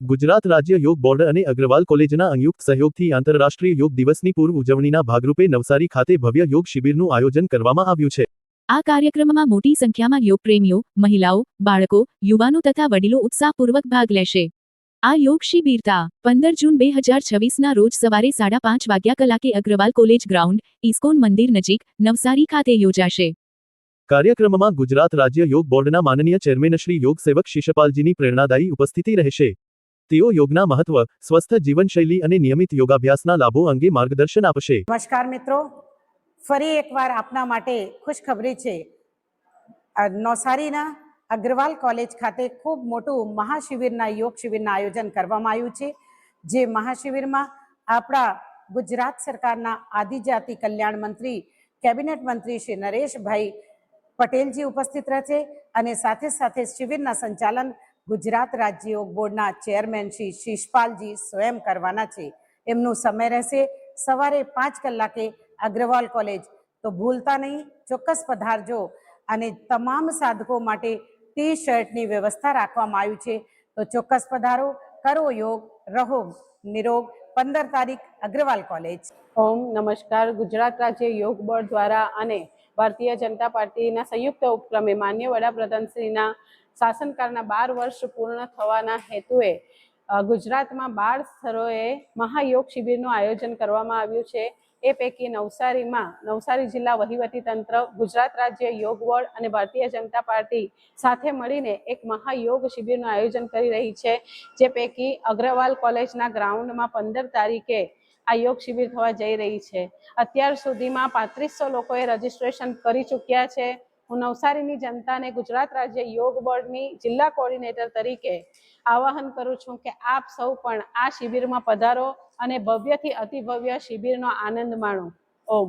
ગુજરાત રાજ્ય યોગ બોર્ડ અને અગ્રવાલ કોલેજના સંયુક્ત સહયોગથી આંતરરાષ્ટ્રીય યોગ દિવસની પૂર્વ ઉજવણીના ભાગરૂપે નવસારી ખાતે ભવ્ય યોગ શિબિરનું આયોજન કરવામાં આવ્યું છે। આ કાર્યક્રમમાં મોટી સંખ્યામાં યોગ પ્રેમીઓ, મહિલાઓ, બાળકો, યુવાનો તથા વડીલો ઉત્સાહપૂર્વક ભાગ લેશે। આ યોગ શિબિર તા 15 જૂન 2026ના રોજ સવારે 5:30 વાગ્યા અગ્રવાલ કોલેજ ગ્રાઉન્ડ, ઇસ્કોન મંદિર નજીક, નવસારી ખાતે યોજાશે। કાર્યક્રમમાં ગુજરાત રાજ્ય યોગ બોર્ડના માનનીય ચેરમેન શ્રી યોગ સેવક શિશપાલજીની પ્રેરણાદાયી ઉપસ્થિતિ રહેશે। તેઓ યોગના મહત્વ, સ્વસ્થ જીવનશૈલી અને નિયમિત યોગાભ્યાસના લાભો અંગે માર્ગદર્શન આપશે। નમસ્કાર મિત્રો, ફરી એકવાર આપના માટે ખુશખબરી છે। નવસારીના અગ્રવાલ કોલેજ ખાતે ખૂબ મોટું મહાશિબિરના યોગ શિબિરના આયોજન કરવામાં આવ્યું છે। જે મહાશિબિરમાં આપણા ગુજરાત સરકારના આદિજાતિ કલ્યાણ મંત્રી, કેબિનેટ મંત્રી શ્રી નરેશભાઈ પટેલજી ઉપસ્થિત રહેશે અને સાથે સાથે શિબિરના સંચાલન ગુજરાત રાજ્ય યોગ બોર્ડના ચેરમેન શ્રી શિશપાલજી સ્વયં કરવાના છે। એમનો સમય રહેશે સવારે 5 કલાકે અગ્રવાલ કોલેજ, તો ભૂલતા નહીં, ચોક્કસ પધારજો। અને તમામ સાધકો માટે ટી શર્ટની વ્યવસ્થા રાખવામાં આવી છે, તો ચોક્કસ પધારો, કરો યોગ, રહો નિરોગ। 15 તારીખ અગ્રવાલ કોલેજ। ઓમ નમસ્કાર। ગુજરાત રાજ્ય યોગ બોર્ડ દ્વારા અને ભારતીય જનતા પાર્ટીના સંયુક્ત ઉપક્રમે માન્ય વડાપ્રધાનશ્રીના શાસનકાળના 12 વર્ષ પૂર્ણ થવાના હેતુએ ગુજરાતમાં 12 સ્થળોએ મહાયોગ શિબિરનું આયોજન કરવામાં આવ્યું છે। એ પૈકી નવસારી જિલ્લા વહીવટીતંત્ર, ગુજરાત રાજ્ય યોગ બોર્ડ અને ભારતીય જનતા પાર્ટી સાથે મળીને એક મહાયોગ શિબિરનું આયોજન કરી રહી છે। જે પૈકી અગ્રવાલ કોલેજના ગ્રાઉન્ડમાં 15 તારીખે આ યોગ શિબિર થવા જઈ રહી છે। અત્યાર સુધીમાં 3500 લોકોએ રજીસ્ટ્રેશન કરી ચૂક્યા છે। હું નવસારીની જનતાને ગુજરાત રાજ્ય યોગ બોર્ડની જિલ્લા કોઓર્ડિનેટર તરીકે આહ્વાન કરું છું કે આપ સૌ પણ આ શિબિરમાં પધારો અને ભવ્યથી અતિ ભવ્ય શિબિરનો આનંદ માણો। ઓમ।